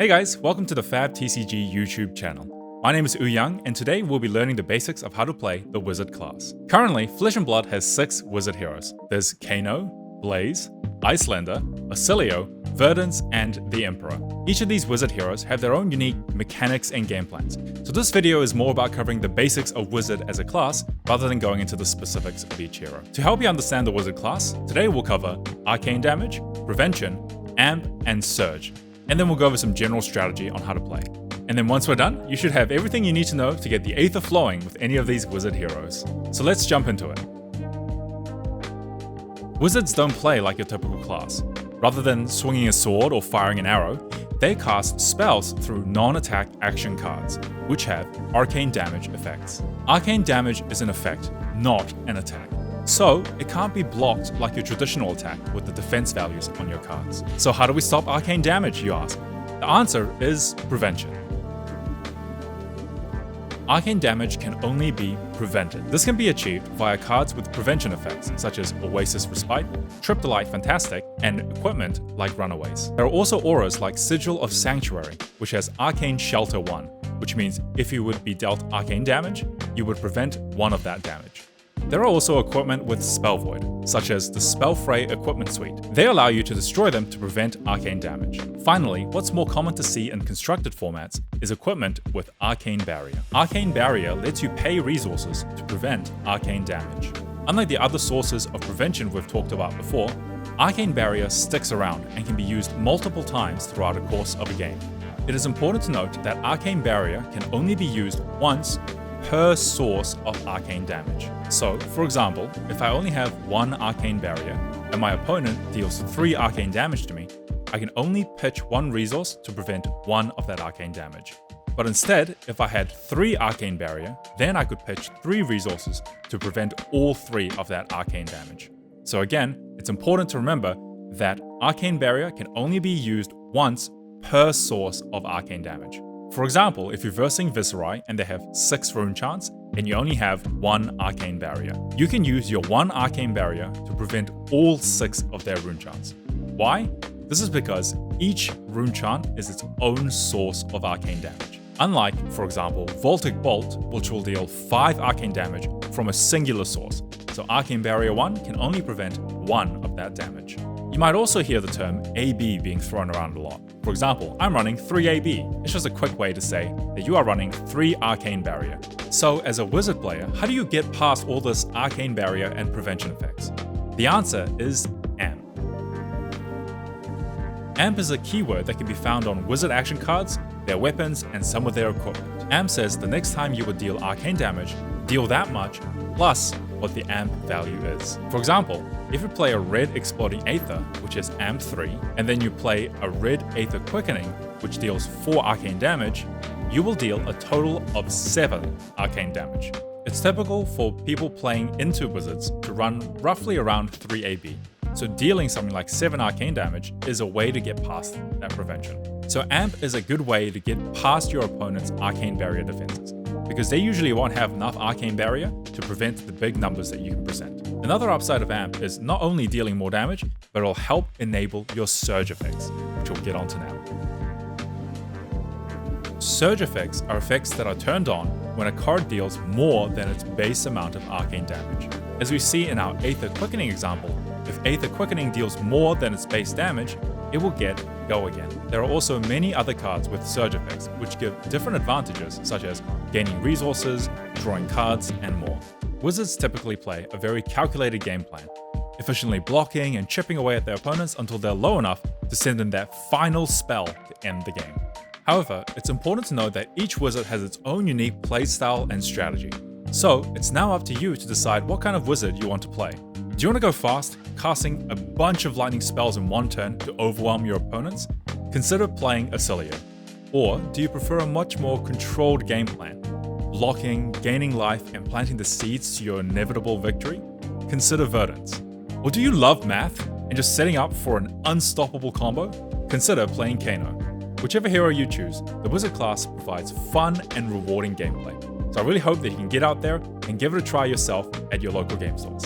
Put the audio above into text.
Hey guys, welcome to the Fab TCG YouTube channel. My name is Uhyoung, and today we'll be learning the basics of how to play the Wizard class. Currently, Flesh and Blood has 6 Wizard heroes. There's Kano, Blaze, Icelander, Acilio, Verdance, and the Emperor. Each of these Wizard heroes have their own unique mechanics and game plans, so this video is more about covering the basics of Wizard as a class rather than going into the specifics of each hero. To help you understand the Wizard class, today we'll cover Arcane Damage, Prevention, Amp, and Surge. And then we'll go over some general strategy on how to play. And then once we're done, you should have everything you need to know to get the Aether flowing with any of these Wizard heroes. So let's jump into it. Wizards don't play like your typical class. Rather than swinging a sword or firing an arrow, they cast spells through non-attack action cards, which have Arcane Damage effects. Arcane Damage is an effect, not an attack. So, it can't be blocked like your traditional attack with the defense values on your cards. So how do we stop Arcane Damage, you ask? The answer is Prevention. Arcane Damage can only be prevented. This can be achieved via cards with prevention effects, such as Oasis Respite, Triptolite Fantastic, and equipment like Runaways. There are also auras like Sigil of Sanctuary, which has Arcane Shelter 1, which means if you would be dealt Arcane Damage, you would prevent one of that damage. There are also equipment with Spell Void, such as the Spellfray Equipment Suite. They allow you to destroy them to prevent Arcane Damage. Finally, what's more common to see in constructed formats is equipment with Arcane Barrier. Arcane Barrier lets you pay resources to prevent Arcane Damage. Unlike the other sources of prevention we've talked about before, Arcane Barrier sticks around and can be used multiple times throughout the course of a game. It is important to note that Arcane Barrier can only be used once per source of Arcane Damage. So, for example, if I only have one Arcane Barrier and my opponent deals 3 Arcane Damage to me, I can only pitch one resource to prevent one of that Arcane Damage. But instead, if I had 3 Arcane Barrier, then I could pitch 3 resources to prevent all 3 of that Arcane Damage. So again, it's important to remember that Arcane Barrier can only be used once per source of Arcane Damage. For example, if you're versing Viserai and they have 6 rune chants, and you only have 1 Arcane Barrier, you can use your 1 Arcane Barrier to prevent all 6 of their rune chants. Why? This is because each rune chant is its own source of Arcane Damage. Unlike, for example, Voltic Bolt, which will deal 5 Arcane Damage from a singular source, so Arcane Barrier 1 can only prevent 1 of that damage. You might also hear the term AB being thrown around a lot. For example, I'm running 3 AB. It's just a quick way to say that you are running 3 Arcane Barrier. So as a Wizard player, how do you get past all this Arcane Barrier and prevention effects? The answer is AMP. AMP is a keyword that can be found on Wizard action cards, their weapons, and some of their equipment. AMP says the next time you would deal Arcane Damage, deal that much plus what the AMP value is. For example, if you play a red Exploding Aether, which is AMP 3, and then you play a red Aether Quickening, which deals 4 Arcane Damage, you will deal a total of 7 Arcane Damage. It's typical for people playing into Wizards to run roughly around 3 AB, so dealing something like 7 Arcane Damage is a way to get past that prevention. So AMP is a good way to get past your opponent's Arcane Barrier defenses, because they usually won't have enough Arcane Barrier to prevent the big numbers that you can present. Another upside of AMP is not only dealing more damage, but it'll help enable your Surge effects, which we'll get onto now. Surge effects are effects that are turned on when a card deals more than its base amount of Arcane Damage. As we see in our Aether Quickening example, if Aether Quickening deals more than its base damage, it will get Go Again. There are also many other cards with Surge effects, which give different advantages, such as gaining resources, drawing cards, and more. Wizards typically play a very calculated game plan, efficiently blocking and chipping away at their opponents until they're low enough to send in that final spell to end the game. However, it's important to note that each wizard has its own unique playstyle and strategy. So, it's now up to you to decide what kind of wizard you want to play. Do you want to go fast, casting a bunch of lightning spells in one turn to overwhelm your opponents? Consider playing Acilio. Or do you prefer a much more controlled game plan, blocking, gaining life, and planting the seeds to your inevitable victory? Consider Verdance. Or do you love math and just setting up for an unstoppable combo? Consider playing Kano. Whichever hero you choose, the Wizard class provides fun and rewarding gameplay. So I really hope that you can get out there and give it a try yourself at your local game stores.